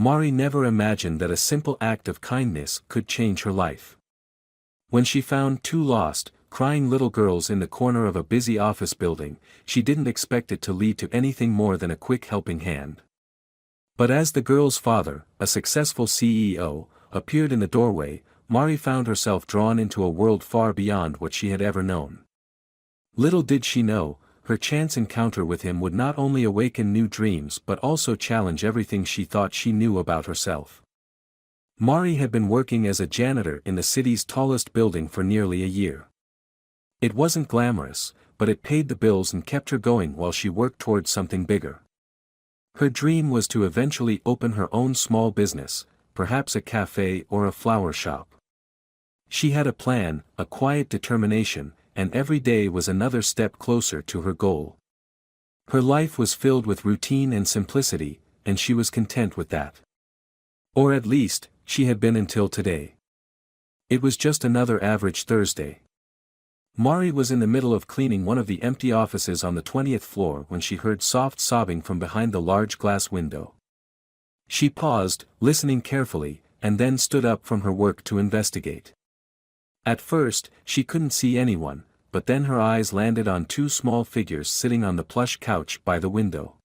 Mari never imagined that a simple act of kindness could change her life. When she found two lost, crying little girls in the corner of a busy office building, she didn't expect it to lead to anything more than a quick helping hand. But as the girl's father, a successful CEO, appeared in the doorway, Mari found herself drawn into a world far beyond what she had ever known. Little did she know, her chance encounter with him would not only awaken new dreams but also challenge everything she thought she knew about herself. Mari had been working as a janitor in the city's tallest building for nearly a year. It wasn't glamorous, but it paid the bills and kept her going while she worked towards something bigger. Her dream was to eventually open her own small business, perhaps a cafe or a flower shop. She had a plan, a quiet determination, and every day was another step closer to her goal. Her life was filled with routine and simplicity, and she was content with that. Or at least, she had been until today. It was just another average Thursday. Mari was in the middle of cleaning one of the empty offices on the 20th floor when she heard soft sobbing from behind the large glass window. She paused, listening carefully, and then stood up from her work to investigate. At first, she couldn't see anyone, but then her eyes landed on two small figures sitting on the plush couch by the window.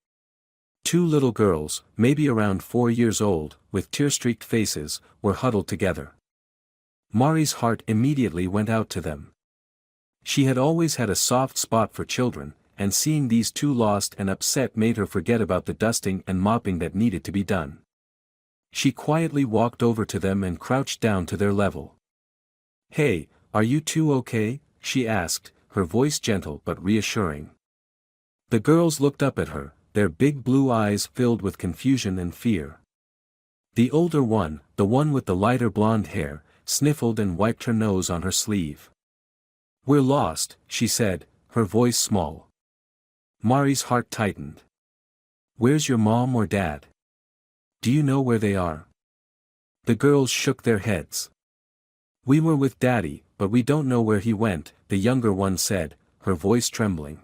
Two little girls, maybe around 4 years old, with tear-streaked faces, were huddled together. Mari's heart immediately went out to them. She had always had a soft spot for children, and seeing these two lost and upset made her forget about the dusting and mopping that needed to be done. She quietly walked over to them and crouched down to their level. "Hey, are you two okay?" she asked, her voice gentle but reassuring. The girls looked up at her, their big blue eyes filled with confusion and fear. The older one, the one with the lighter blonde hair, sniffled and wiped her nose on her sleeve. "We're lost," she said, her voice small. Mari's heart tightened. "Where's your mom or dad? Do you know where they are?" The girls shook their heads. "We were with Daddy, but we don't know where he went," the younger one said, her voice trembling.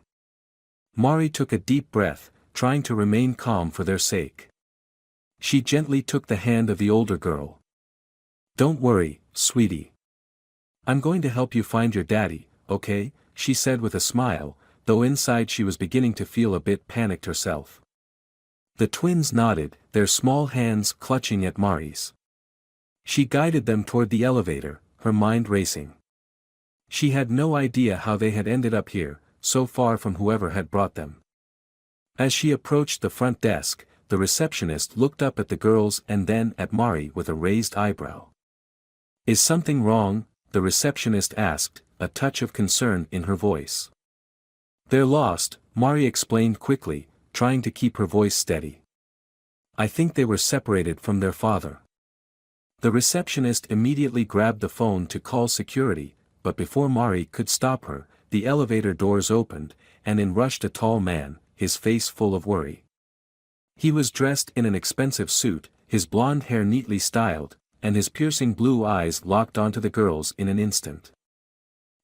Mari took a deep breath, trying to remain calm for their sake. She gently took the hand of the older girl. "Don't worry, sweetie. I'm going to help you find your daddy, okay?" she said with a smile, though inside she was beginning to feel a bit panicked herself. The twins nodded, their small hands clutching at Mari's. She guided them toward the elevator, her mind racing. She had no idea how they had ended up here, so far from whoever had brought them. As she approached the front desk, the receptionist looked up at the girls and then at Mari with a raised eyebrow. "Is something wrong?" the receptionist asked, a touch of concern in her voice. "They're lost," Mari explained quickly, trying to keep her voice steady. "I think they were separated from their father." The receptionist immediately grabbed the phone to call security, but before Mari could stop her, the elevator doors opened, and in rushed a tall man, his face full of worry. He was dressed in an expensive suit, his blonde hair neatly styled, and his piercing blue eyes locked onto the girls in an instant.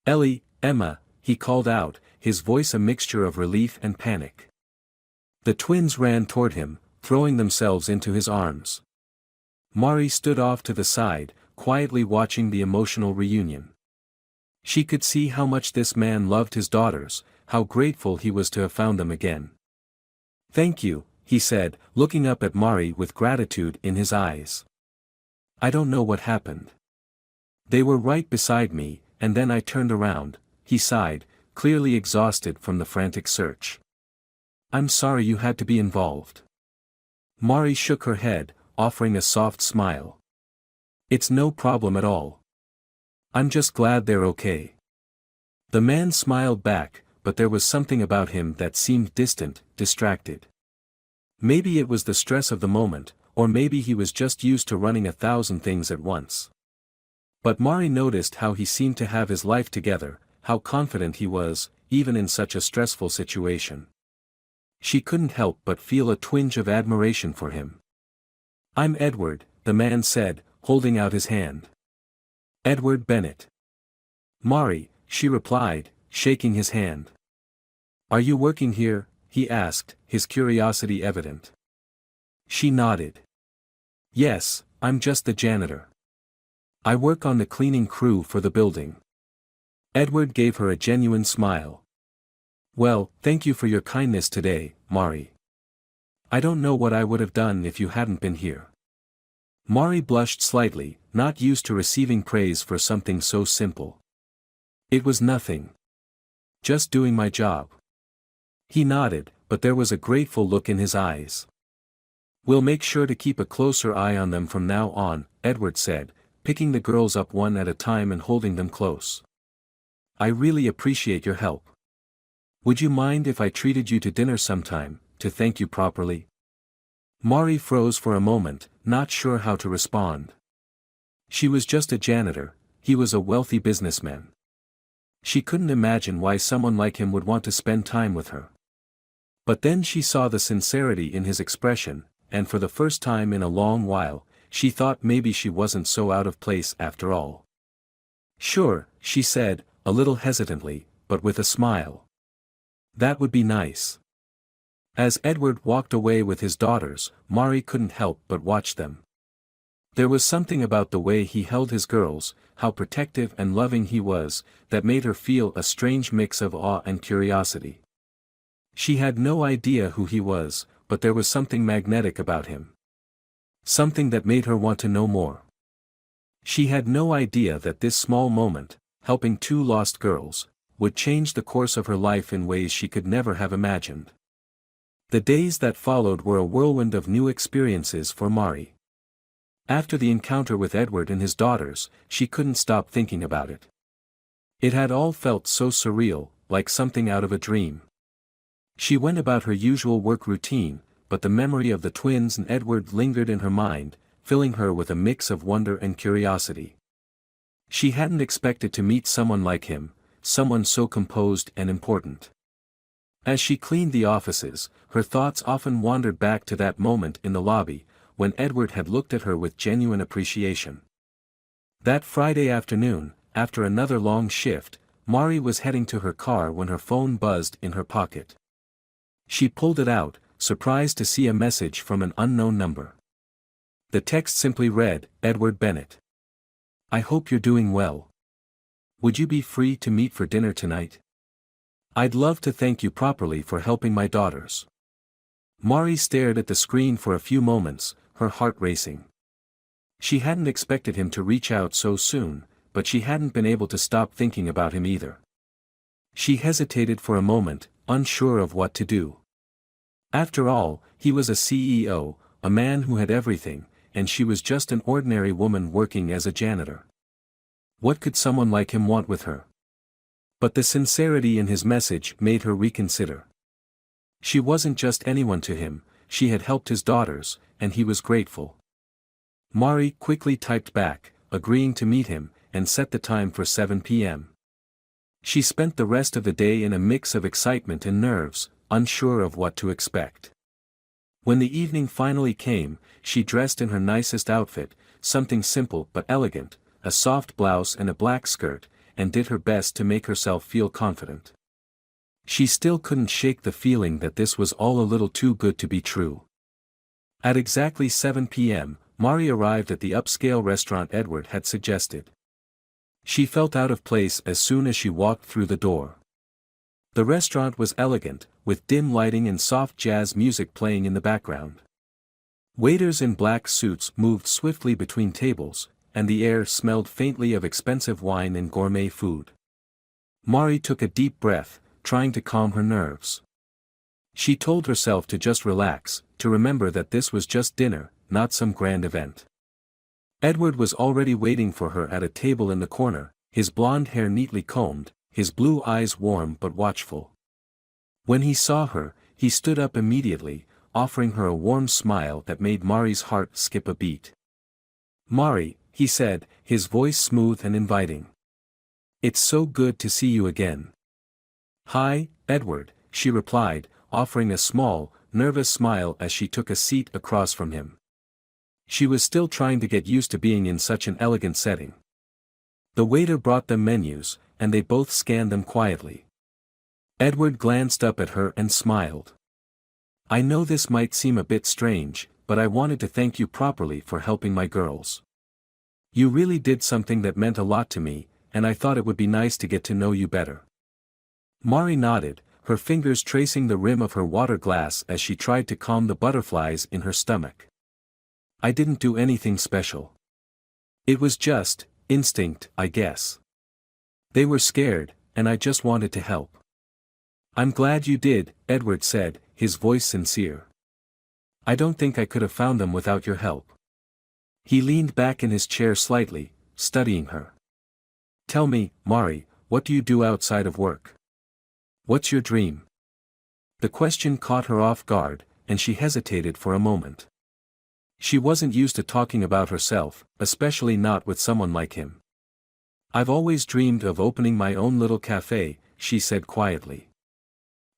"Ellie, Emma," he called out, his voice a mixture of relief and panic. The twins ran toward him, throwing themselves into his arms. Mari stood off to the side, quietly watching the emotional reunion. She could see how much this man loved his daughters, how grateful he was to have found them again. "Thank you," he said, looking up at Mari with gratitude in his eyes. "I don't know what happened. They were right beside me, and then I turned around," he sighed, clearly exhausted from the frantic search. "I'm sorry you had to be involved." Mari shook her head, offering a soft smile. "It's no problem at all. I'm just glad they're okay." The man smiled back, but there was something about him that seemed distant, distracted. Maybe it was the stress of the moment, or maybe he was just used to running 1,000 things at once. But Mari noticed how he seemed to have his life together, how confident he was, even in such a stressful situation. She couldn't help but feel a twinge of admiration for him. "I'm Edward," the man said, holding out his hand. "Edward Bennett." "Mari," she replied, shaking his hand. "Are you working here?" he asked, his curiosity evident. She nodded. Yes, I'm just the janitor. I work on the cleaning crew for the building. Edward gave her a genuine smile. Well, thank you for your kindness today, Mari. I don't know what I would have done if you hadn't been here. Mari blushed slightly, not used to receiving praise for something so simple. It was nothing. Just doing my job. He nodded, but there was a grateful look in his eyes. We'll make sure to keep a closer eye on them from now on, Edward said, picking the girls up one at a time and holding them close. I really appreciate your help. Would you mind if I treated you to dinner sometime, to thank you properly? Mari froze for a moment, not sure how to respond. She was just a janitor, he was a wealthy businessman. She couldn't imagine why someone like him would want to spend time with her. But then she saw the sincerity in his expression, and for the first time in a long while, she thought maybe she wasn't so out of place after all. Sure, she said, a little hesitantly, but with a smile. That would be nice. As Edward walked away with his daughters, Mari couldn't help but watch them. There was something about the way he held his girls, how protective and loving he was, that made her feel a strange mix of awe and curiosity. She had no idea who he was, but there was something magnetic about him. Something that made her want to know more. She had no idea that this small moment, helping two lost girls, would change the course of her life in ways she could never have imagined. The days that followed were a whirlwind of new experiences for Mari. After the encounter with Edward and his daughters, she couldn't stop thinking about it. It had all felt so surreal, like something out of a dream. She went about her usual work routine, but the memory of the twins and Edward lingered in her mind, filling her with a mix of wonder and curiosity. She hadn't expected to meet someone like him, someone so composed and important. As she cleaned the offices, her thoughts often wandered back to that moment in the lobby, when Edward had looked at her with genuine appreciation. That Friday afternoon, after another long shift, Mari was heading to her car when her phone buzzed in her pocket. She pulled it out, surprised to see a message from an unknown number. The text simply read, Edward Bennett. I hope you're doing well. Would you be free to meet for dinner tonight? I'd love to thank you properly for helping my daughters. Mari stared at the screen for a few moments, her heart racing. She hadn't expected him to reach out so soon, but she hadn't been able to stop thinking about him either. She hesitated for a moment, unsure of what to do. After all, he was a CEO, a man who had everything, and she was just an ordinary woman working as a janitor. What could someone like him want with her? But the sincerity in his message made her reconsider. She wasn't just anyone to him, she had helped his daughters, and he was grateful. Mari quickly typed back, agreeing to meet him, and set the time for 7 p.m. She spent the rest of the day in a mix of excitement and nerves, unsure of what to expect. When the evening finally came, she dressed in her nicest outfit, something simple but elegant, a soft blouse and a black skirt, and did her best to make herself feel confident. She still couldn't shake the feeling that this was all a little too good to be true. At exactly 7 p.m., Mari arrived at the upscale restaurant Edward had suggested. She felt out of place as soon as she walked through the door. The restaurant was elegant, with dim lighting and soft jazz music playing in the background. Waiters in black suits moved swiftly between tables, and the air smelled faintly of expensive wine and gourmet food. Mari took a deep breath, trying to calm her nerves. She told herself to just relax, to remember that this was just dinner, not some grand event. Edward was already waiting for her at a table in the corner, his blonde hair neatly combed, his blue eyes warm but watchful. When he saw her, he stood up immediately, offering her a warm smile that made Mari's heart skip a beat. Mari, he said, his voice smooth and inviting. It's so good to see you again. Hi, Edward, she replied, offering a small, nervous smile as she took a seat across from him. She was still trying to get used to being in such an elegant setting. The waiter brought them menus, and they both scanned them quietly. Edward glanced up at her and smiled. I know this might seem a bit strange, but I wanted to thank you properly for helping my girls. You really did something that meant a lot to me, and I thought it would be nice to get to know you better." Mari nodded, her fingers tracing the rim of her water glass as she tried to calm the butterflies in her stomach. "I didn't do anything special. It was just instinct, I guess. They were scared, and I just wanted to help." "I'm glad you did," Edward said, his voice sincere. "I don't think I could have found them without your help." He leaned back in his chair slightly, studying her. "Tell me, Mari, what do you do outside of work? What's your dream?" The question caught her off guard, and she hesitated for a moment. She wasn't used to talking about herself, especially not with someone like him. "I've always dreamed of opening my own little cafe," she said quietly.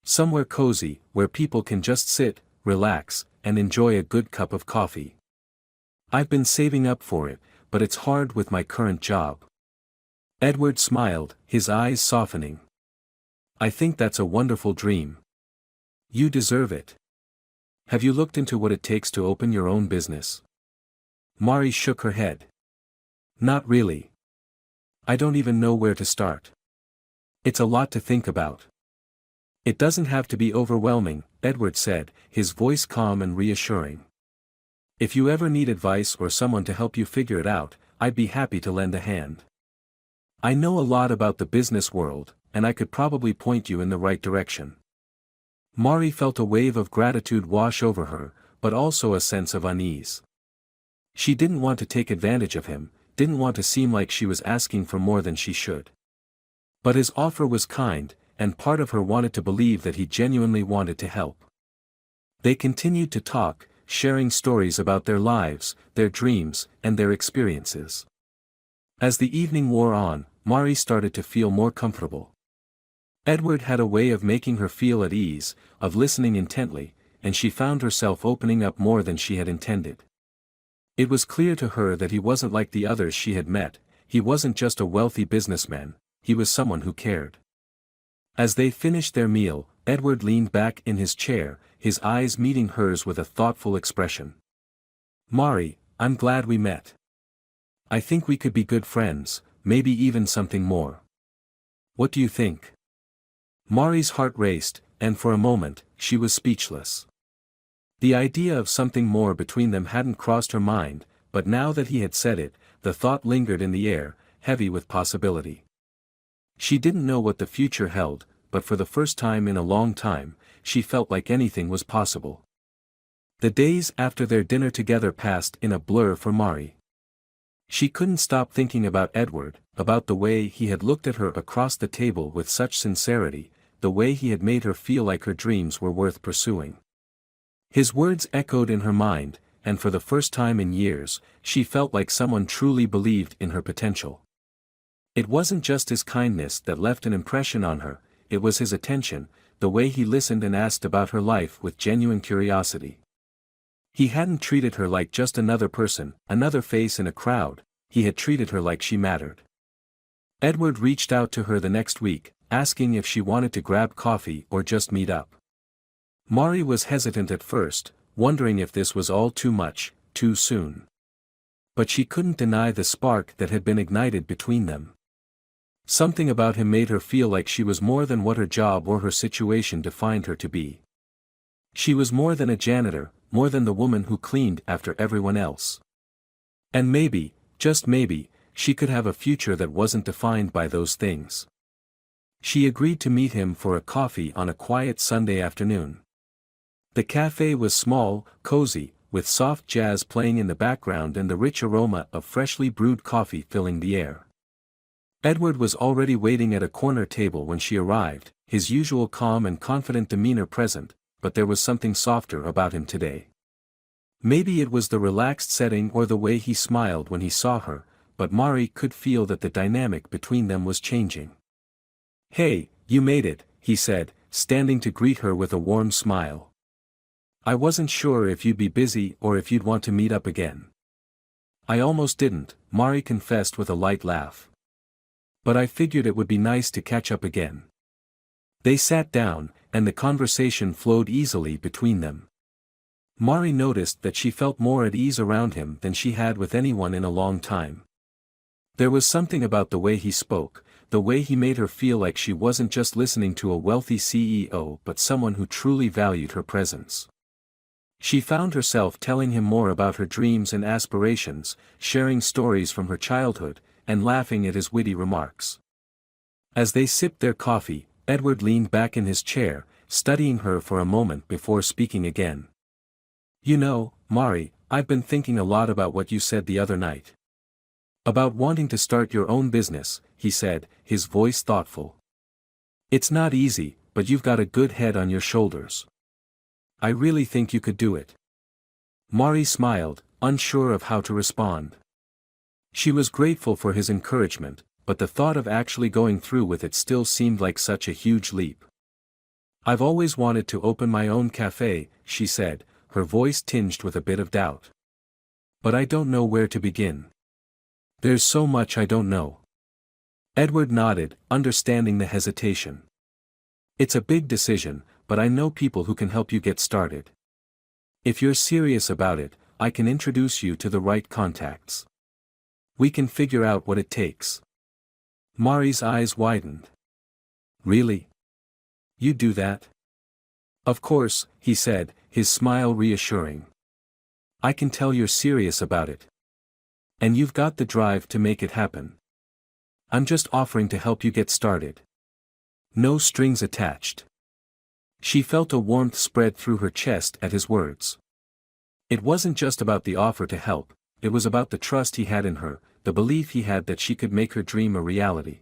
"Somewhere cozy, where people can just sit, relax, and enjoy a good cup of coffee. I've been saving up for it, but it's hard with my current job." Edward smiled, his eyes softening. "I think that's a wonderful dream. You deserve it. Have you looked into what it takes to open your own business?" Mari shook her head. "Not really. I don't even know where to start. It's a lot to think about." "It doesn't have to be overwhelming," Edward said, his voice calm and reassuring. "If you ever need advice or someone to help you figure it out, I'd be happy to lend a hand. I know a lot about the business world, and I could probably point you in the right direction." Mari felt a wave of gratitude wash over her, but also a sense of unease. She didn't want to take advantage of him, didn't want to seem like she was asking for more than she should. But his offer was kind, and part of her wanted to believe that he genuinely wanted to help. They continued to talk, sharing stories about their lives, their dreams, and their experiences. As the evening wore on, Mari started to feel more comfortable. Edward had a way of making her feel at ease, of listening intently, and she found herself opening up more than she had intended. It was clear to her that he wasn't like the others she had met, he wasn't just a wealthy businessman, he was someone who cared. As they finished their meal, Edward leaned back in his chair, his eyes meeting hers with a thoughtful expression. "Mari, I'm glad we met. I think we could be good friends, maybe even something more. What do you think?" Mari's heart raced, and for a moment, she was speechless. The idea of something more between them hadn't crossed her mind, but now that he had said it, the thought lingered in the air, heavy with possibility. She didn't know what the future held, but for the first time in a long time, she felt like anything was possible. The days after their dinner together passed in a blur for Mari. She couldn't stop thinking about Edward, about the way he had looked at her across the table with such sincerity, the way he had made her feel like her dreams were worth pursuing. His words echoed in her mind, and for the first time in years, she felt like someone truly believed in her potential. It wasn't just his kindness that left an impression on her, it was his attention, the way he listened and asked about her life with genuine curiosity. He hadn't treated her like just another person, another face in a crowd, he had treated her like she mattered. Edward reached out to her the next week, asking if she wanted to grab coffee or just meet up. Mari was hesitant at first, wondering if this was all too much, too soon. But she couldn't deny the spark that had been ignited between them. Something about him made her feel like she was more than what her job or her situation defined her to be. She was more than a janitor, more than the woman who cleaned after everyone else. And maybe, just maybe, she could have a future that wasn't defined by those things. She agreed to meet him for a coffee on a quiet Sunday afternoon. The cafe was small, cozy, with soft jazz playing in the background and the rich aroma of freshly brewed coffee filling the air. Edward was already waiting at a corner table when she arrived, his usual calm and confident demeanor present, but there was something softer about him today. Maybe it was the relaxed setting or the way he smiled when he saw her, but Mari could feel that the dynamic between them was changing. "Hey, you made it," he said, standing to greet her with a warm smile. "I wasn't sure if you'd be busy or if you'd want to meet up again." "I almost didn't," Mari confessed with a light laugh. "But I figured it would be nice to catch up again." They sat down, and the conversation flowed easily between them. Mari noticed that she felt more at ease around him than she had with anyone in a long time. There was something about the way he spoke, the way he made her feel like she wasn't just listening to a wealthy CEO but someone who truly valued her presence. She found herself telling him more about her dreams and aspirations, sharing stories from her childhood, and laughing at his witty remarks. As they sipped their coffee, Edward leaned back in his chair, studying her for a moment before speaking again. "You know, Mari, I've been thinking a lot about what you said the other night. About wanting to start your own business," he said, his voice thoughtful. "It's not easy, but you've got a good head on your shoulders. I really think you could do it." Mari smiled, unsure of how to respond. She was grateful for his encouragement, but the thought of actually going through with it still seemed like such a huge leap. "I've always wanted to open my own cafe," she said, her voice tinged with a bit of doubt. "But I don't know where to begin. There's so much I don't know." Edward nodded, understanding the hesitation. "It's a big decision, but I know people who can help you get started. If you're serious about it, I can introduce you to the right contacts. We can figure out what it takes." Mari's eyes widened. "Really? You do that?" "Of course," he said, his smile reassuring. "I can tell you're serious about it. And you've got the drive to make it happen. I'm just offering to help you get started. No strings attached." She felt a warmth spread through her chest at his words. It wasn't just about the offer to help, it was about the trust he had in her, the belief he had that she could make her dream a reality.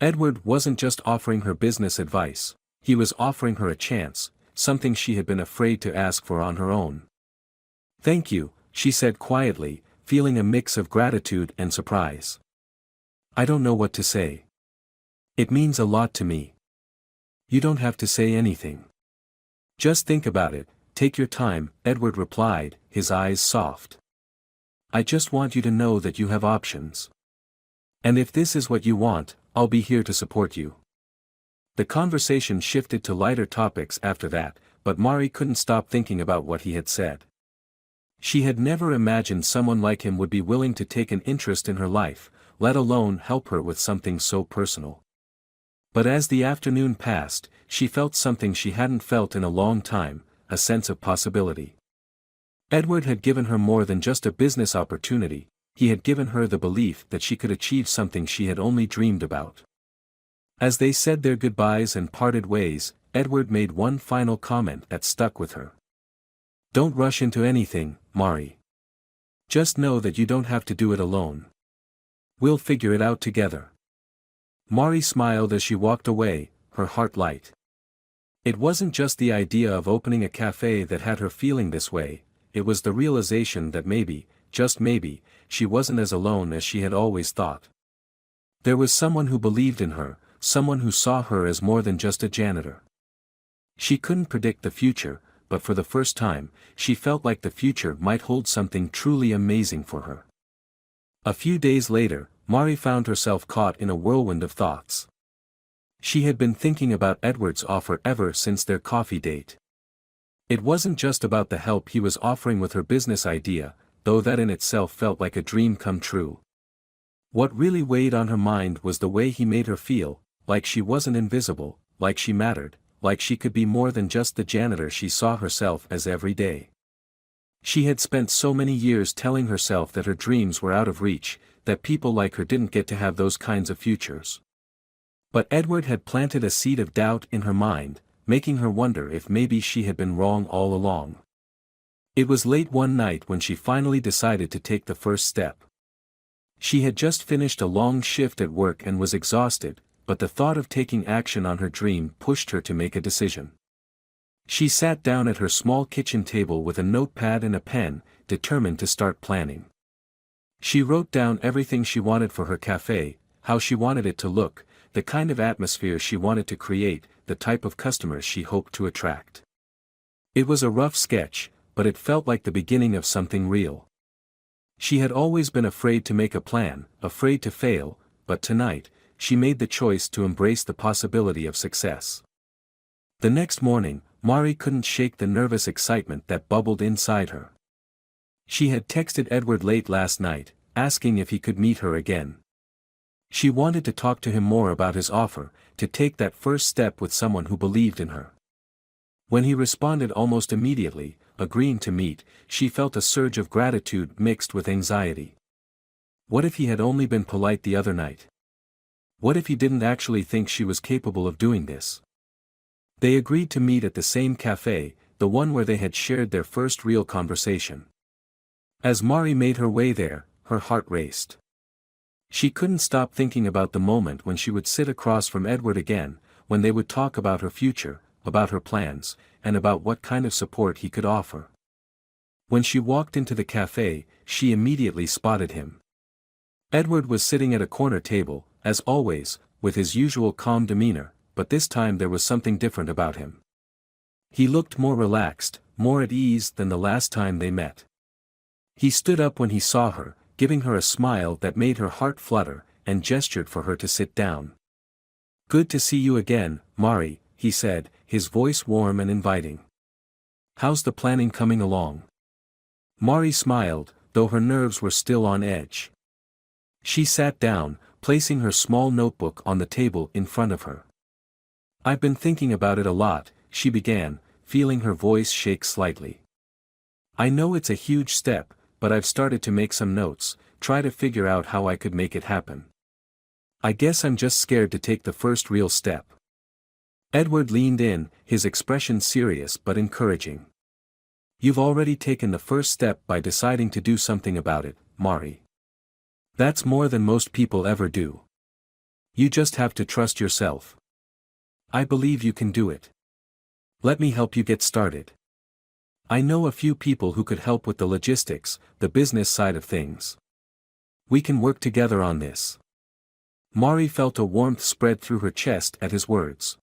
Edward wasn't just offering her business advice, he was offering her a chance, something she had been afraid to ask for on her own. "Thank you," she said quietly, feeling a mix of gratitude and surprise. "I don't know what to say. It means a lot to me." "You don't have to say anything. Just think about it, take your time," Edward replied, his eyes soft. "I just want you to know that you have options. And if this is what you want, I'll be here to support you." The conversation shifted to lighter topics after that, but Mari couldn't stop thinking about what he had said. She had never imagined someone like him would be willing to take an interest in her life, let alone help her with something so personal. But as the afternoon passed, she felt something she hadn't felt in a long time, a sense of possibility. Edward had given her more than just a business opportunity, he had given her the belief that she could achieve something she had only dreamed about. As they said their goodbyes and parted ways, Edward made one final comment that stuck with her. "Don't rush into anything, Mari. Just know that you don't have to do it alone. We'll figure it out together." Mari smiled as she walked away, her heart light. It wasn't just the idea of opening a cafe that had her feeling this way, it was the realization that maybe, just maybe, she wasn't as alone as she had always thought. There was someone who believed in her, someone who saw her as more than just a janitor. She couldn't predict the future, but for the first time, she felt like the future might hold something truly amazing for her. A few days later, Mari found herself caught in a whirlwind of thoughts. She had been thinking about Edward's offer ever since their coffee date. It wasn't just about the help he was offering with her business idea, though that in itself felt like a dream come true. What really weighed on her mind was the way he made her feel, like she wasn't invisible, like she mattered, like she could be more than just the janitor she saw herself as every day. She had spent so many years telling herself that her dreams were out of reach, that people like her didn't get to have those kinds of futures. But Edward had planted a seed of doubt in her mind, making her wonder if maybe she had been wrong all along. It was late one night when she finally decided to take the first step. She had just finished a long shift at work and was exhausted, but the thought of taking action on her dream pushed her to make a decision. She sat down at her small kitchen table with a notepad and a pen, determined to start planning. She wrote down everything she wanted for her cafe, how she wanted it to look, the kind of atmosphere she wanted to create, the type of customers she hoped to attract. It was a rough sketch, but it felt like the beginning of something real. She had always been afraid to make a plan, afraid to fail, but tonight, she made the choice to embrace the possibility of success. The next morning, Mari couldn't shake the nervous excitement that bubbled inside her. She had texted Edward late last night, asking if he could meet her again. She wanted to talk to him more about his offer, to take that first step with someone who believed in her. When he responded almost immediately, agreeing to meet, she felt a surge of gratitude mixed with anxiety. What if he had only been polite the other night? What if he didn't actually think she was capable of doing this? They agreed to meet at the same cafe, the one where they had shared their first real conversation. As Mari made her way there, her heart raced. She couldn't stop thinking about the moment when she would sit across from Edward again, when they would talk about her future, about her plans, and about what kind of support he could offer. When she walked into the cafe, she immediately spotted him. Edward was sitting at a corner table, as always, with his usual calm demeanor, but this time there was something different about him. He looked more relaxed, more at ease than the last time they met. He stood up when he saw her, giving her a smile that made her heart flutter, and gestured for her to sit down. "Good to see you again, Mari," he said, his voice warm and inviting. "How's the planning coming along?" Mari smiled, though her nerves were still on edge. She sat down, placing her small notebook on the table in front of her. "I've been thinking about it a lot," she began, feeling her voice shake slightly. "I know it's a huge step, but I've started to make some notes, try to figure out how I could make it happen. I guess I'm just scared to take the first real step." Edward leaned in, his expression serious but encouraging. "You've already taken the first step by deciding to do something about it, Mari. That's more than most people ever do. You just have to trust yourself. I believe you can do it. Let me help you get started. I know a few people who could help with the logistics, the business side of things. We can work together on this." Mari felt a warmth spread through her chest at his words.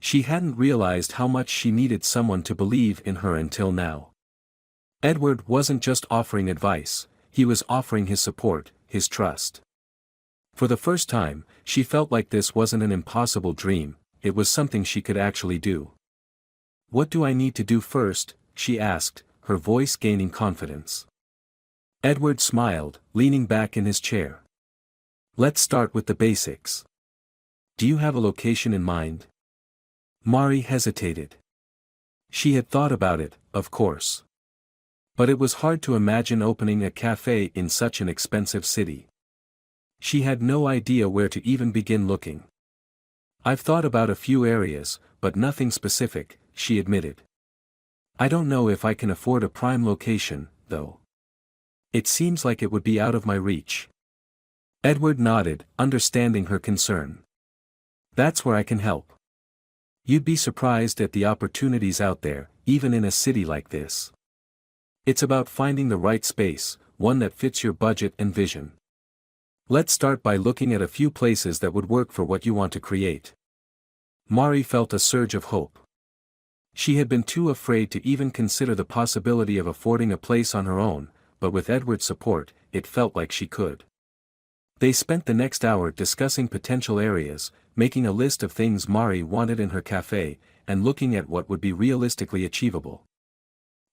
She hadn't realized how much she needed someone to believe in her until now. Edward wasn't just offering advice, he was offering his support, his trust. For the first time, she felt like this wasn't an impossible dream, it was something she could actually do. "What do I need to do first?" she asked, her voice gaining confidence. Edward smiled, leaning back in his chair. "Let's start with the basics. Do you have a location in mind?" Mari hesitated. She had thought about it, of course. But it was hard to imagine opening a cafe in such an expensive city. She had no idea where to even begin looking. "I've thought about a few areas, but nothing specific," she admitted. "I don't know if I can afford a prime location, though. It seems like it would be out of my reach." Edward nodded, understanding her concern. "That's where I can help. You'd be surprised at the opportunities out there, even in a city like this. It's about finding the right space, one that fits your budget and vision. Let's start by looking at a few places that would work for what you want to create." Mari felt a surge of hope. She had been too afraid to even consider the possibility of affording a place on her own, but with Edward's support, it felt like she could. They spent the next hour discussing potential areas, making a list of things Mari wanted in her cafe, and looking at what would be realistically achievable.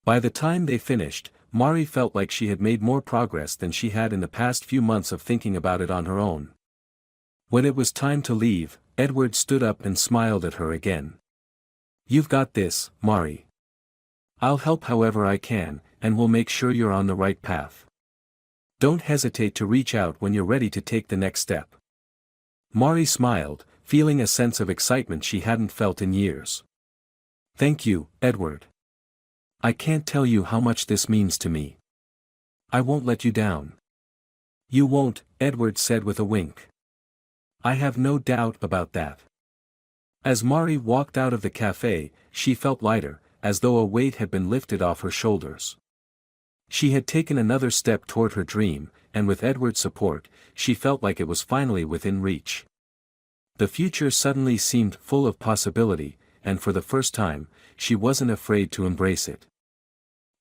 By the time they finished, Mari felt like she had made more progress than she had in the past few months of thinking about it on her own. When it was time to leave, Edward stood up and smiled at her again. "You've got this, Mari. I'll help however I can, and we'll make sure you're on the right path. Don't hesitate to reach out when you're ready to take the next step." Mari smiled, feeling a sense of excitement she hadn't felt in years. "Thank you, Edward. I can't tell you how much this means to me. I won't let you down." "You won't," Edward said with a wink. "I have no doubt about that." As Mari walked out of the cafe, she felt lighter, as though a weight had been lifted off her shoulders. She had taken another step toward her dream, and with Edward's support, she felt like it was finally within reach. The future suddenly seemed full of possibility, and for the first time, she wasn't afraid to embrace it.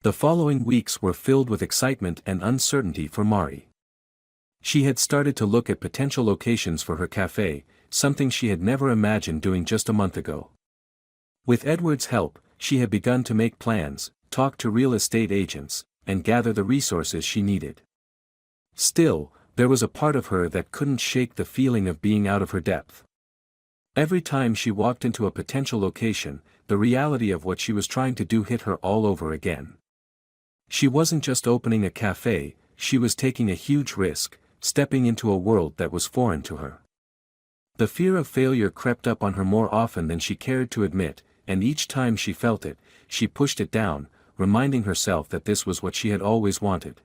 The following weeks were filled with excitement and uncertainty for Mari. She had started to look at potential locations for her cafe, something she had never imagined doing just a month ago. With Edward's help, she had begun to make plans, talk to real estate agents, and gather the resources she needed. Still, there was a part of her that couldn't shake the feeling of being out of her depth. Every time she walked into a potential location, the reality of what she was trying to do hit her all over again. She wasn't just opening a cafe, she was taking a huge risk, stepping into a world that was foreign to her. The fear of failure crept up on her more often than she cared to admit, and each time she felt it, she pushed it down, reminding herself that this was what she had always wanted.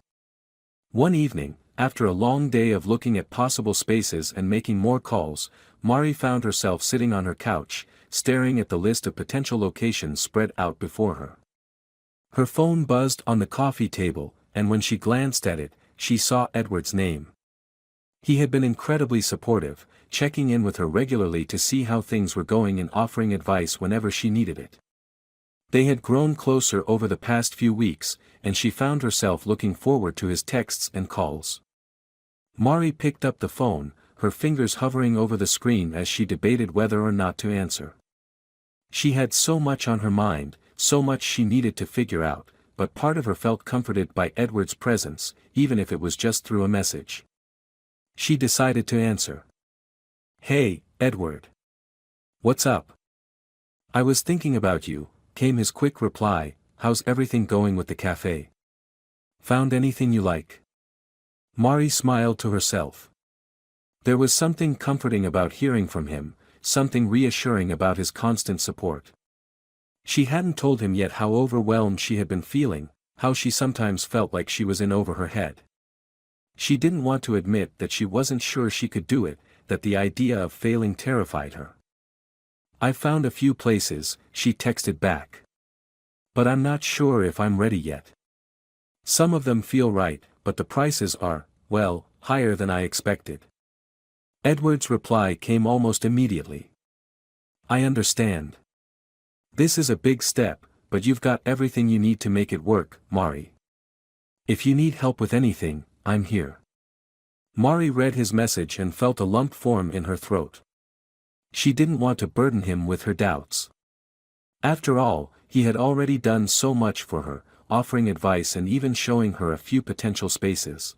One evening, after a long day of looking at possible spaces and making more calls, Mari found herself sitting on her couch, staring at the list of potential locations spread out before her. Her phone buzzed on the coffee table, and when she glanced at it, she saw Edward's name. He had been incredibly supportive, checking in with her regularly to see how things were going and offering advice whenever she needed it. They had grown closer over the past few weeks, and she found herself looking forward to his texts and calls. Mari picked up the phone, her fingers hovering over the screen as she debated whether or not to answer. She had so much on her mind, so much she needed to figure out, but part of her felt comforted by Edward's presence, even if it was just through a message. She decided to answer. "Hey, Edward. What's up?" "I was thinking about you," came his quick reply. "How's everything going with the cafe? Found anything you like?" Mari smiled to herself. There was something comforting about hearing from him, something reassuring about his constant support. She hadn't told him yet how overwhelmed she had been feeling, how she sometimes felt like she was in over her head. She didn't want to admit that she wasn't sure she could do it, that the idea of failing terrified her. "I found a few places," she texted back. "But I'm not sure if I'm ready yet. Some of them feel right, but the prices are, well, higher than I expected." Edward's reply came almost immediately. "I understand. This is a big step, but you've got everything you need to make it work, Mari. If you need help with anything, I'm here." Mari read his message and felt a lump form in her throat. She didn't want to burden him with her doubts. After all, he had already done so much for her, offering advice and even showing her a few potential spaces.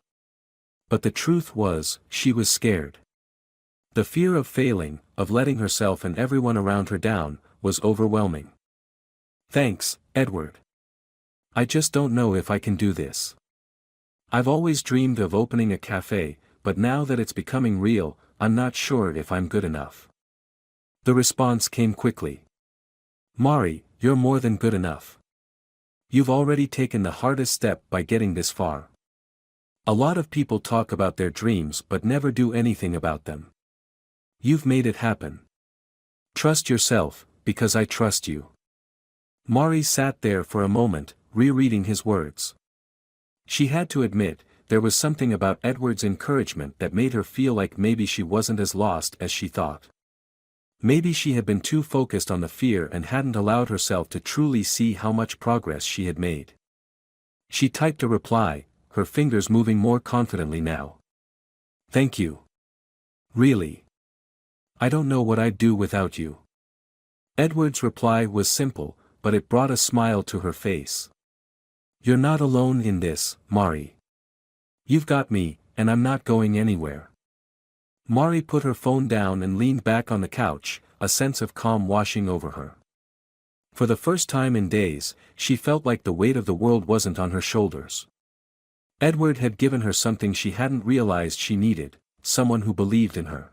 But the truth was, she was scared. The fear of failing, of letting herself and everyone around her down, was overwhelming. "Thanks, Edward. I just don't know if I can do this. I've always dreamed of opening a cafe, but now that it's becoming real, I'm not sure if I'm good enough." The response came quickly. "Mari, you're more than good enough. You've already taken the hardest step by getting this far. A lot of people talk about their dreams but never do anything about them. You've made it happen. Trust yourself, because I trust you." Mari sat there for a moment, rereading his words. She had to admit, there was something about Edward's encouragement that made her feel like maybe she wasn't as lost as she thought. Maybe she had been too focused on the fear and hadn't allowed herself to truly see how much progress she had made. She typed a reply, her fingers moving more confidently now. "Thank you. Really. I don't know what I'd do without you." Edward's reply was simple, but it brought a smile to her face. "You're not alone in this, Mari. You've got me, and I'm not going anywhere." Mari put her phone down and leaned back on the couch, a sense of calm washing over her. For the first time in days, she felt like the weight of the world wasn't on her shoulders. Edward had given her something she hadn't realized she needed, someone who believed in her.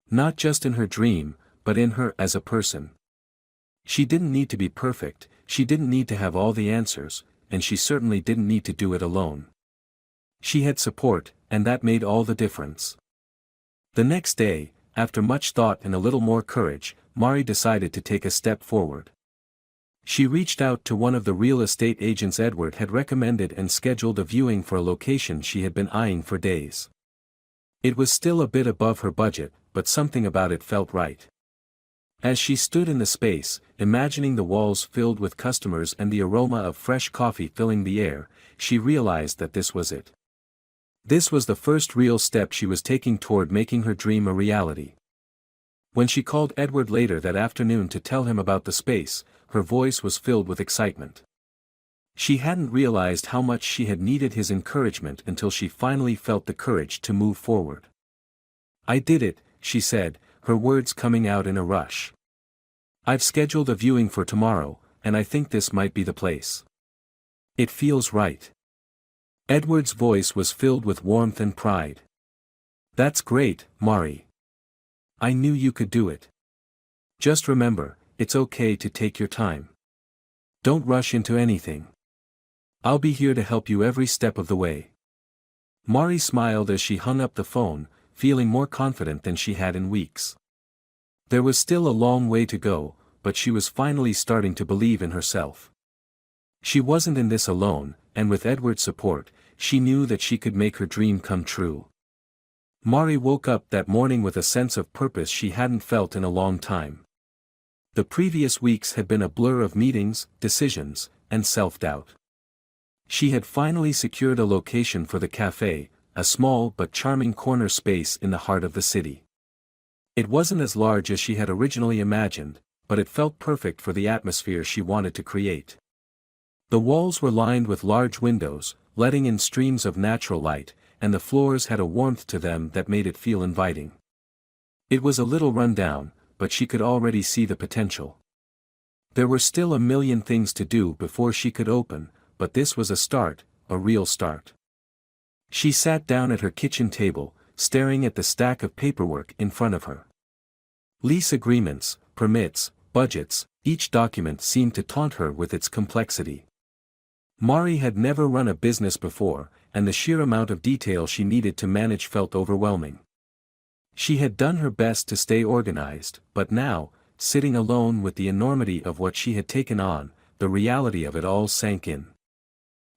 Not just in her dream, but in her as a person. She didn't need to be perfect, she didn't need to have all the answers, and she certainly didn't need to do it alone. She had support, and that made all the difference. The next day, after much thought and a little more courage, Mari decided to take a step forward. She reached out to one of the real estate agents Edward had recommended and scheduled a viewing for a location she had been eyeing for days. It was still a bit above her budget, but something about it felt right. As she stood in the space, imagining the walls filled with customers and the aroma of fresh coffee filling the air, she realized that this was it. This was the first real step she was taking toward making her dream a reality. When she called Edward later that afternoon to tell him about the space, her voice was filled with excitement. She hadn't realized how much she had needed his encouragement until she finally felt the courage to move forward. "I did it," she said, her words coming out in a rush. "I've scheduled a viewing for tomorrow, and I think this might be the place. It feels right." Edward's voice was filled with warmth and pride. "That's great, Mari. I knew you could do it. Just remember, it's okay to take your time. Don't rush into anything. I'll be here to help you every step of the way." Mari smiled as she hung up the phone, feeling more confident than she had in weeks. There was still a long way to go, but she was finally starting to believe in herself. She wasn't in this alone, and with Edward's support, she knew that she could make her dream come true. Mari woke up that morning with a sense of purpose she hadn't felt in a long time. The previous weeks had been a blur of meetings, decisions, and self-doubt. She had finally secured a location for the cafe, a small but charming corner space in the heart of the city. It wasn't as large as she had originally imagined, but it felt perfect for the atmosphere she wanted to create. The walls were lined with large windows, letting in streams of natural light, and the floors had a warmth to them that made it feel inviting. It was a little run down, but she could already see the potential. There were still a million things to do before she could open, but this was a start, a real start. She sat down at her kitchen table, staring at the stack of paperwork in front of her. Lease agreements, permits, budgets, each document seemed to taunt her with its complexity. Mari had never run a business before, and the sheer amount of detail she needed to manage felt overwhelming. She had done her best to stay organized, but now, sitting alone with the enormity of what she had taken on, the reality of it all sank in.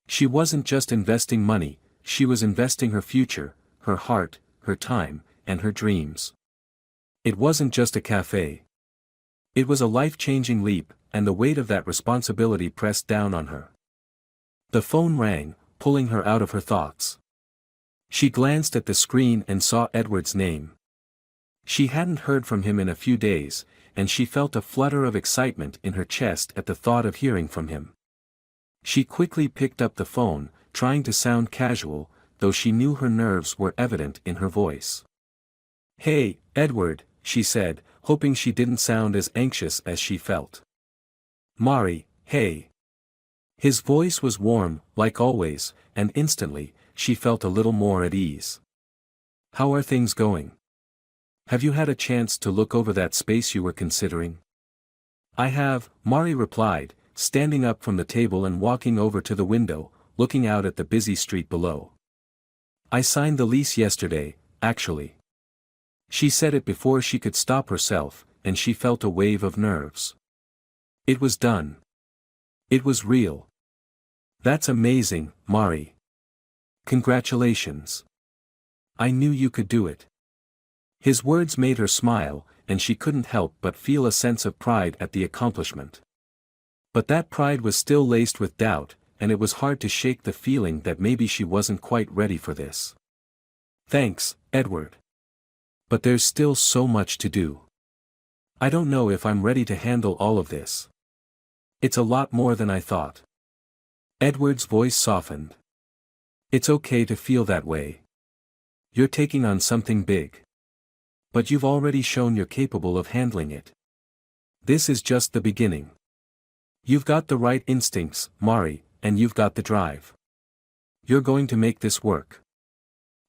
She wasn't just investing money, she was investing her future, her heart, her time, and her dreams. It wasn't just a cafe. It was a life-changing leap, and the weight of that responsibility pressed down on her. The phone rang, pulling her out of her thoughts. She glanced at the screen and saw Edward's name. She hadn't heard from him in a few days, and she felt a flutter of excitement in her chest at the thought of hearing from him. She quickly picked up the phone, trying to sound casual, though she knew her nerves were evident in her voice. "Hey, Edward," she said, hoping she didn't sound as anxious as she felt. "Mari, hey." His voice was warm, like always, and instantly, she felt a little more at ease. "How are things going? Have you had a chance to look over that space you were considering?" "I have," Mari replied, standing up from the table and walking over to the window, looking out at the busy street below. "I signed the lease yesterday, actually." She said it before she could stop herself, and she felt a wave of nerves. It was done. It was real. "That's amazing, Mari. Congratulations. I knew you could do it." His words made her smile, and she couldn't help but feel a sense of pride at the accomplishment. But that pride was still laced with doubt, and it was hard to shake the feeling that maybe she wasn't quite ready for this. "Thanks, Edward. But there's still so much to do. I don't know if I'm ready to handle all of this. It's a lot more than I thought." Edward's voice softened. "It's okay to feel that way. You're taking on something big. But you've already shown you're capable of handling it. This is just the beginning. You've got the right instincts, Mari, and you've got the drive. You're going to make this work."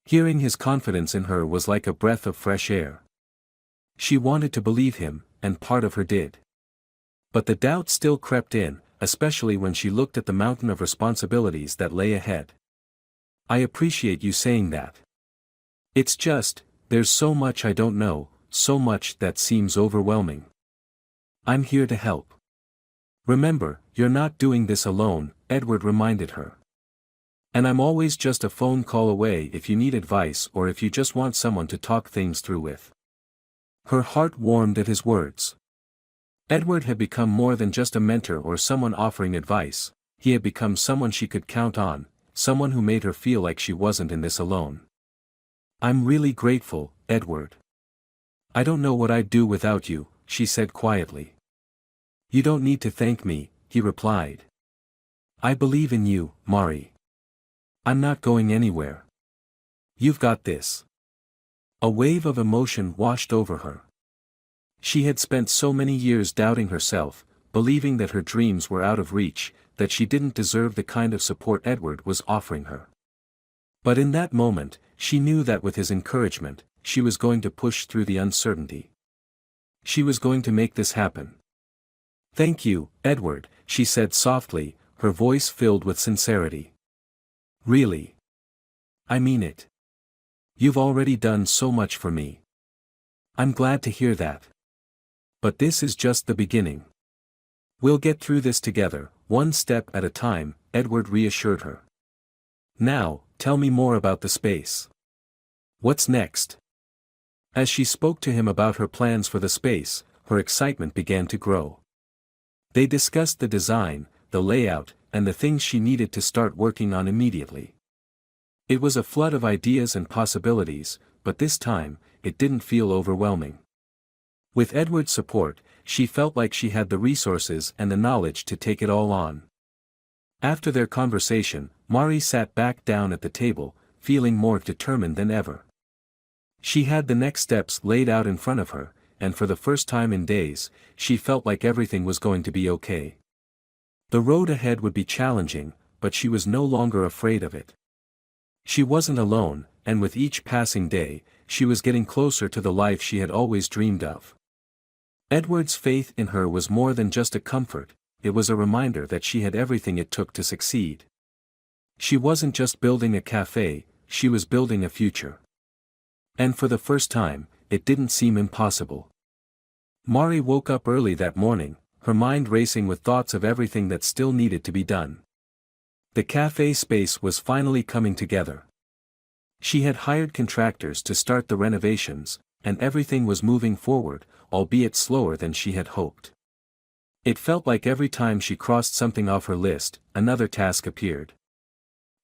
Hearing his confidence in her was like a breath of fresh air. She wanted to believe him, and part of her did. But the doubt still crept in, especially when she looked at the mountain of responsibilities that lay ahead. "I appreciate you saying that. It's just, there's so much I don't know, so much that seems overwhelming. I'm here to help." "Remember, you're not doing this alone," Edward reminded her. "And I'm always just a phone call away if you need advice or if you just want someone to talk things through with." Her heart warmed at his words. Edward had become more than just a mentor or someone offering advice, he had become someone she could count on, someone who made her feel like she wasn't in this alone. "I'm really grateful, Edward. I don't know what I'd do without you, she said quietly. You don't need to thank me, he replied. I believe in you, Mari. I'm not going anywhere. You've got this. A wave of emotion washed over her. She had spent so many years doubting herself, believing that her dreams were out of reach, that she didn't deserve the kind of support Edward was offering her. But in that moment, she knew that with his encouragement, she was going to push through the uncertainty. She was going to make this happen. Thank you, Edward, she said softly, her voice filled with sincerity. Really? I mean it. You've already done so much for me. I'm glad to hear that. But this is just the beginning. We'll get through this together, one step at a time, Edward reassured her. Now, tell me more about the space. What's next? As she spoke to him about her plans for the space, her excitement began to grow. They discussed the design, the layout, and the things she needed to start working on immediately. It was a flood of ideas and possibilities, but this time, it didn't feel overwhelming. With Edward's support, she felt like she had the resources and the knowledge to take it all on. After their conversation, Mari sat back down at the table, feeling more determined than ever. She had the next steps laid out in front of her, and for the first time in days, she felt like everything was going to be okay. The road ahead would be challenging, but she was no longer afraid of it. She wasn't alone, and with each passing day, she was getting closer to the life she had always dreamed of. Edward's faith in her was more than just a comfort, it was a reminder that she had everything it took to succeed. She wasn't just building a cafe, she was building a future. And for the first time, it didn't seem impossible. Mari woke up early that morning, her mind racing with thoughts of everything that still needed to be done. The cafe space was finally coming together. She had hired contractors to start the renovations, and everything was moving forward, albeit slower than she had hoped. It felt like every time she crossed something off her list, another task appeared.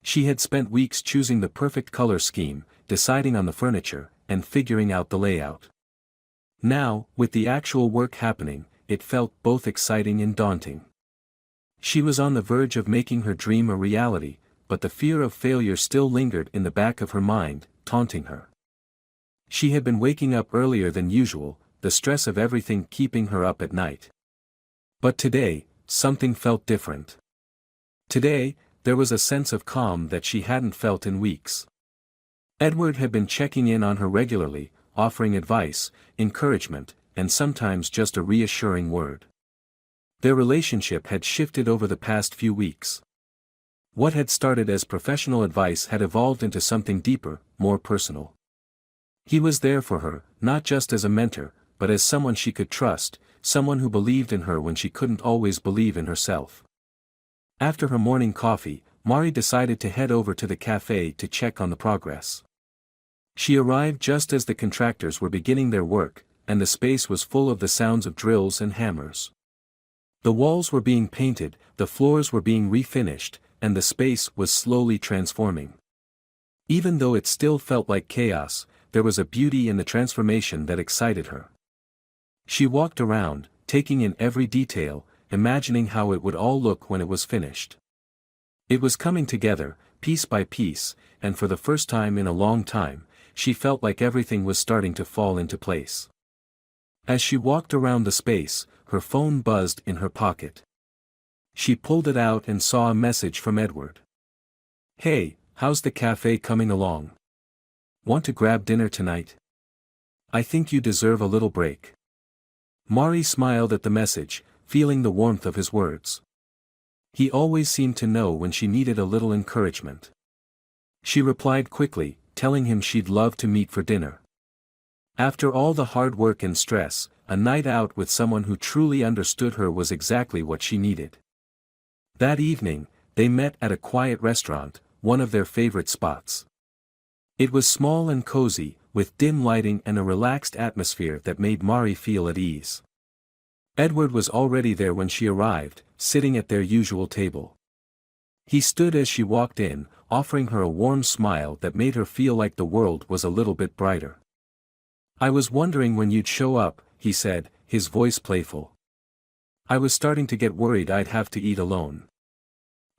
She had spent weeks choosing the perfect color scheme, deciding on the furniture, and figuring out the layout. Now, with the actual work happening, it felt both exciting and daunting. She was on the verge of making her dream a reality, but the fear of failure still lingered in the back of her mind, taunting her. She had been waking up earlier than usual, the stress of everything keeping her up at night. But today, something felt different. Today, there was a sense of calm that she hadn't felt in weeks. Edward had been checking in on her regularly, offering advice, encouragement, and sometimes just a reassuring word. Their relationship had shifted over the past few weeks. What had started as professional advice had evolved into something deeper, more personal. He was there for her, not just as a mentor, but as someone she could trust, someone who believed in her when she couldn't always believe in herself. After her morning coffee, Mari decided to head over to the cafe to check on the progress. She arrived just as the contractors were beginning their work, and the space was full of the sounds of drills and hammers. The walls were being painted, the floors were being refinished, and the space was slowly transforming. Even though it still felt like chaos, there was a beauty in the transformation that excited her. She walked around, taking in every detail, imagining how it would all look when it was finished. It was coming together, piece by piece, and for the first time in a long time, she felt like everything was starting to fall into place. As she walked around the space, her phone buzzed in her pocket. She pulled it out and saw a message from Edward. Hey, how's the cafe coming along? Want to grab dinner tonight? I think you deserve a little break. Mari smiled at the message, feeling the warmth of his words. He always seemed to know when she needed a little encouragement. She replied quickly, telling him she'd love to meet for dinner. After all the hard work and stress, a night out with someone who truly understood her was exactly what she needed. That evening, they met at a quiet restaurant, one of their favorite spots. It was small and cozy, with dim lighting and a relaxed atmosphere that made Mari feel at ease. Edward was already there when she arrived, sitting at their usual table. He stood as she walked in, offering her a warm smile that made her feel like the world was a little bit brighter. I was wondering when you'd show up, he said, his voice playful. I was starting to get worried I'd have to eat alone.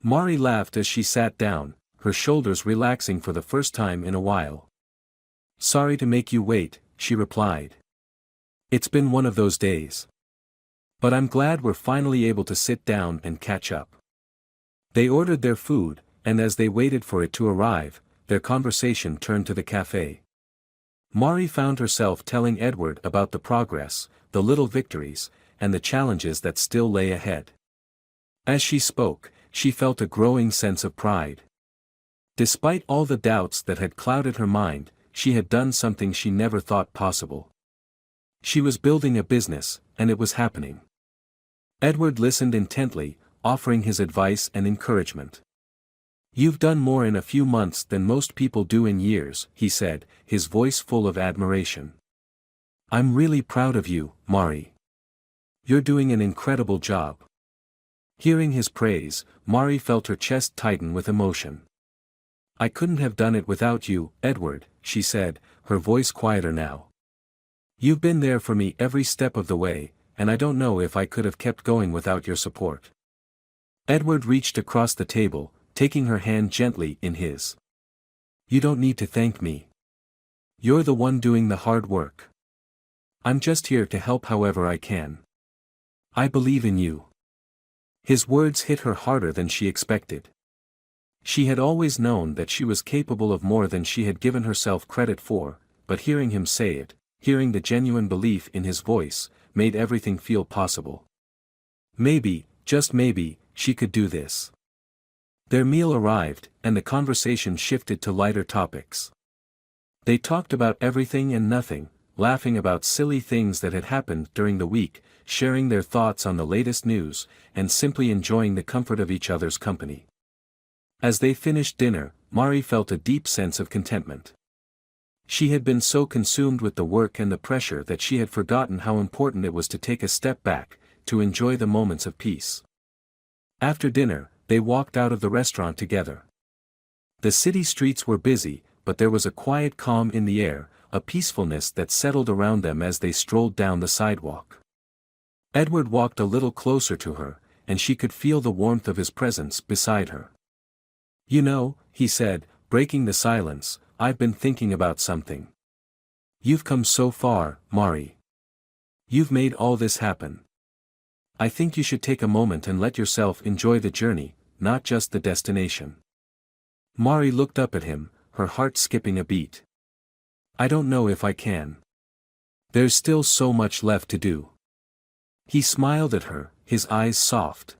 Mari laughed as she sat down, her shoulders relaxing for the first time in a while. Sorry to make you wait, she replied. It's been one of those days. But I'm glad we're finally able to sit down and catch up. They ordered their food, and as they waited for it to arrive, their conversation turned to the cafe. Mari found herself telling Edward about the progress, the little victories, and the challenges that still lay ahead. As she spoke, she felt a growing sense of pride. Despite all the doubts that had clouded her mind, she had done something she never thought possible. She was building a business, and it was happening. Edward listened intently, offering his advice and encouragement. You've done more in a few months than most people do in years, he said, his voice full of admiration. I'm really proud of you, Mari. You're doing an incredible job. Hearing his praise, Mari felt her chest tighten with emotion. I couldn't have done it without you, Edward, she said, her voice quieter now. You've been there for me every step of the way, and I don't know if I could have kept going without your support. Edward reached across the table, taking her hand gently in his. You don't need to thank me. You're the one doing the hard work. I'm just here to help however I can. I believe in you. His words hit her harder than she expected. She had always known that she was capable of more than she had given herself credit for, but hearing him say it, hearing the genuine belief in his voice, made everything feel possible. Maybe, just maybe, she could do this. Their meal arrived, and the conversation shifted to lighter topics. They talked about everything and nothing, laughing about silly things that had happened during the week, sharing their thoughts on the latest news, and simply enjoying the comfort of each other's company. As they finished dinner, Mari felt a deep sense of contentment. She had been so consumed with the work and the pressure that she had forgotten how important it was to take a step back, to enjoy the moments of peace. After dinner, they walked out of the restaurant together. The city streets were busy, but there was a quiet calm in the air, a peacefulness that settled around them as they strolled down the sidewalk. Edward walked a little closer to her, and she could feel the warmth of his presence beside her. You know, he said, breaking the silence, I've been thinking about something. You've come so far, Mari. You've made all this happen. I think you should take a moment and let yourself enjoy the journey, not just the destination. Mari looked up at him, her heart skipping a beat. I don't know if I can. There's still so much left to do. He smiled at her, his eyes soft.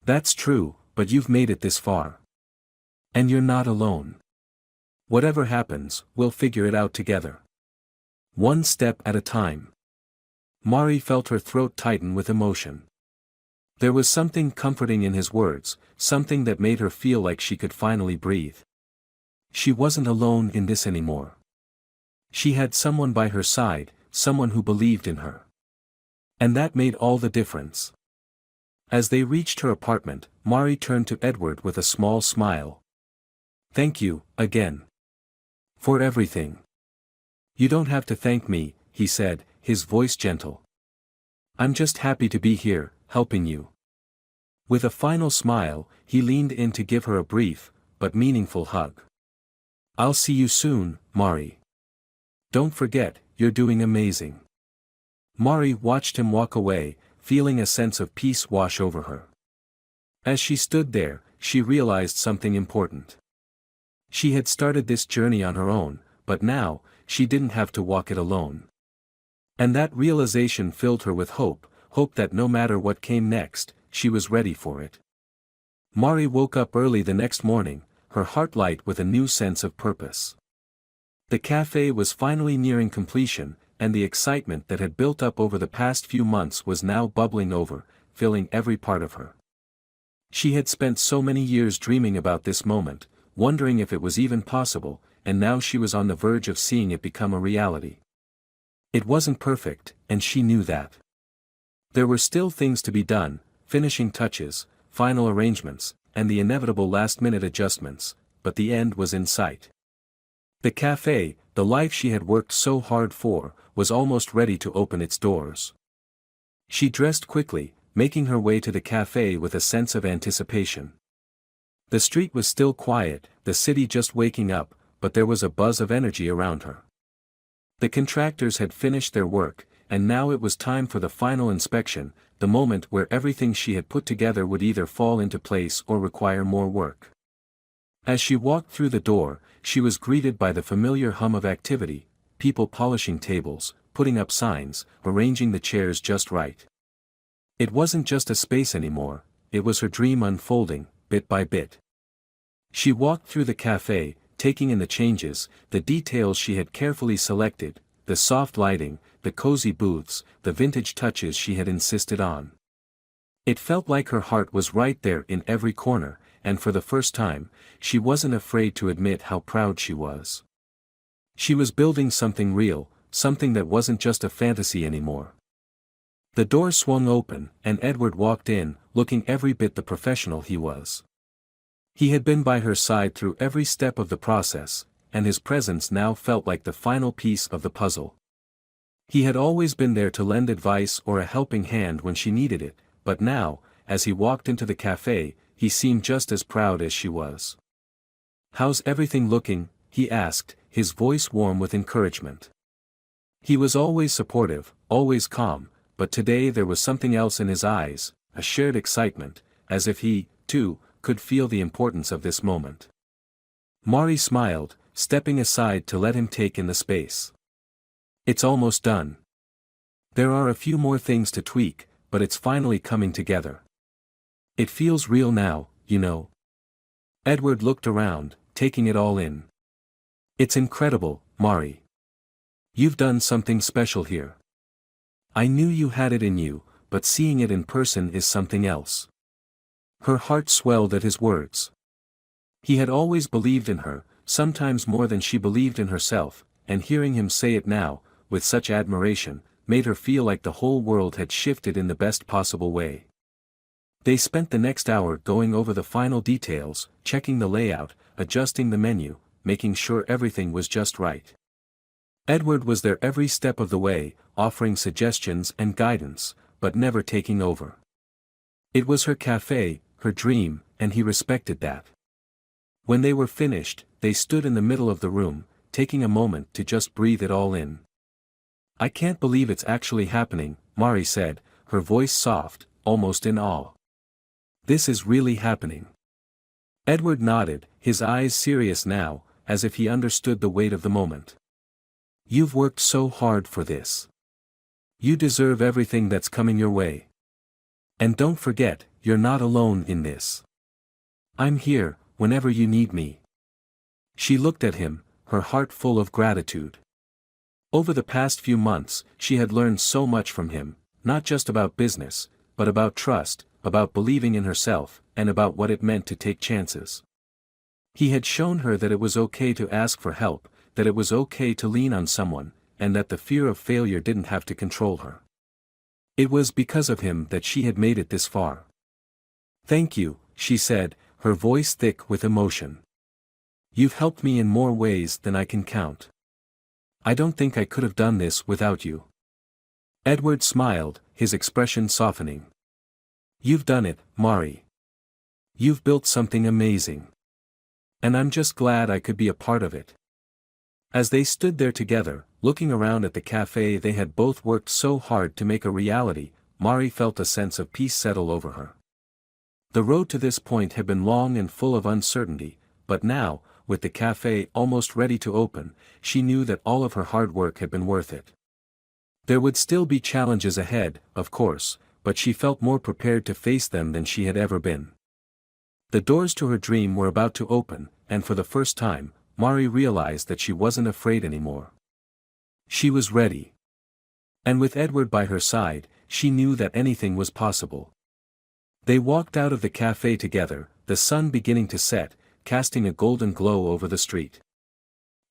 That's true, but you've made it this far. And you're not alone. Whatever happens, we'll figure it out together. One step at a time. Mari felt her throat tighten with emotion. There was something comforting in his words, something that made her feel like she could finally breathe. She wasn't alone in this anymore. She had someone by her side, someone who believed in her. And that made all the difference. As they reached her apartment, Mari turned to Edward with a small smile. Thank you, again. For everything. You don't have to thank me, he said, his voice gentle. I'm just happy to be here, helping you. With a final smile, he leaned in to give her a brief, but meaningful hug. I'll see you soon, Mari. Don't forget, you're doing amazing. Mari watched him walk away, feeling a sense of peace wash over her. As she stood there, she realized something important. She had started this journey on her own, but now, she didn't have to walk it alone. And that realization filled her with hope, hope that no matter what came next, she was ready for it. Mari woke up early the next morning, her heart light with a new sense of purpose. The cafe was finally nearing completion, and the excitement that had built up over the past few months was now bubbling over, filling every part of her. She had spent so many years dreaming about this moment, wondering if it was even possible, and now she was on the verge of seeing it become a reality. It wasn't perfect, and she knew that. There were still things to be done, finishing touches, final arrangements, and the inevitable last-minute adjustments, but the end was in sight. The cafe, the life she had worked so hard for, was almost ready to open its doors. She dressed quickly, making her way to the cafe with a sense of anticipation. The street was still quiet, the city just waking up, but there was a buzz of energy around her. The contractors had finished their work, and now it was time for the final inspection, the moment where everything she had put together would either fall into place or require more work. As she walked through the door, she was greeted by the familiar hum of activity, people polishing tables, putting up signs, arranging the chairs just right. It wasn't just a space anymore, it was her dream unfolding, bit by bit. She walked through the cafe, taking in the changes, the details she had carefully selected, the soft lighting, the cozy booths, the vintage touches she had insisted on. It felt like her heart was right there in every corner, and for the first time, she wasn't afraid to admit how proud she was. She was building something real, something that wasn't just a fantasy anymore. The door swung open, and Edward walked in, looking every bit the professional he was. He had been by her side through every step of the process, and his presence now felt like the final piece of the puzzle. He had always been there to lend advice or a helping hand when she needed it, but now, as he walked into the cafe, he seemed just as proud as she was. "How's everything looking?" he asked, his voice warm with encouragement. He was always supportive, always calm, but today there was something else in his eyes, a shared excitement, as if he, too, could feel the importance of this moment. Mari smiled, stepping aside to let him take in the space. "It's almost done. There are a few more things to tweak, but it's finally coming together. It feels real now, you know." Edward looked around, taking it all in. "It's incredible, Mari. You've done something special here. I knew you had it in you, but seeing it in person is something else." Her heart swelled at his words. He had always believed in her, sometimes more than she believed in herself, and hearing him say it now, with such admiration, made her feel like the whole world had shifted in the best possible way. They spent the next hour going over the final details, checking the layout, adjusting the menu, making sure everything was just right. Edward was there every step of the way, offering suggestions and guidance, but never taking over. It was her cafe, her dream, and he respected that. When they were finished, they stood in the middle of the room, taking a moment to just breathe it all in. "I can't believe it's actually happening," Mari said, her voice soft, almost in awe. "This is really happening." Edward nodded, his eyes serious now, as if he understood the weight of the moment. "You've worked so hard for this. You deserve everything that's coming your way. And don't forget, you're not alone in this. I'm here, whenever you need me." She looked at him, her heart full of gratitude. Over the past few months, she had learned so much from him, not just about business, but about trust, about believing in herself, and about what it meant to take chances. He had shown her that it was okay to ask for help, that it was okay to lean on someone, and that the fear of failure didn't have to control her. It was because of him that she had made it this far. "Thank you," she said, her voice thick with emotion. "You've helped me in more ways than I can count. I don't think I could have done this without you." Edward smiled, his expression softening. "You've done it, Mari. You've built something amazing. And I'm just glad I could be a part of it." As they stood there together, looking around at the cafe they had both worked so hard to make a reality, Mari felt a sense of peace settle over her. The road to this point had been long and full of uncertainty, but now, with the cafe almost ready to open, she knew that all of her hard work had been worth it. There would still be challenges ahead, of course, but she felt more prepared to face them than she had ever been. The doors to her dream were about to open, and for the first time, Mari realized that she wasn't afraid anymore. She was ready. And with Edward by her side, she knew that anything was possible. They walked out of the cafe together, the sun beginning to set, casting a golden glow over the street.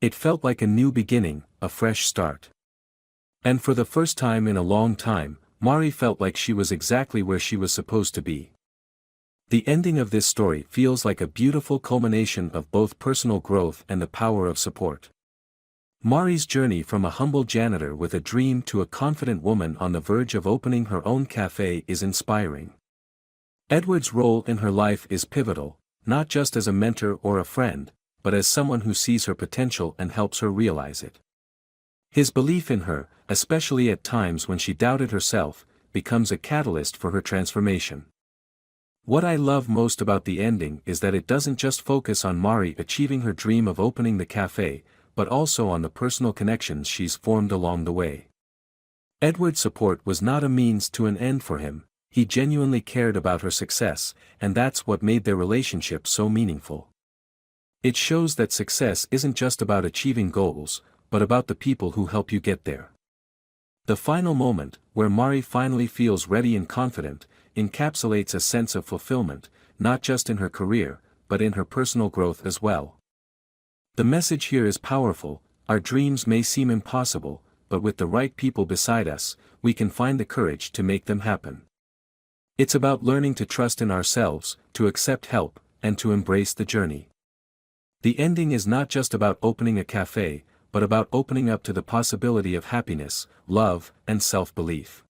It felt like a new beginning, a fresh start. And for the first time in a long time, Mari felt like she was exactly where she was supposed to be. The ending of this story feels like a beautiful culmination of both personal growth and the power of support. Mari's journey from a humble janitor with a dream to a confident woman on the verge of opening her own cafe is inspiring. Edward's role in her life is pivotal, not just as a mentor or a friend, but as someone who sees her potential and helps her realize it. His belief in her, especially at times when she doubted herself, becomes a catalyst for her transformation. What I love most about the ending is that it doesn't just focus on Mari achieving her dream of opening the cafe, but also on the personal connections she's formed along the way. Edward's support was not a means to an end for him, he genuinely cared about her success, and that's what made their relationship so meaningful. It shows that success isn't just about achieving goals, but about the people who help you get there. The final moment, where Mari finally feels ready and confident, encapsulates a sense of fulfillment, not just in her career, but in her personal growth as well. The message here is powerful: our dreams may seem impossible, but with the right people beside us, we can find the courage to make them happen. It's about learning to trust in ourselves, to accept help, and to embrace the journey. The ending is not just about opening a cafe, but about opening up to the possibility of happiness, love, and self-belief.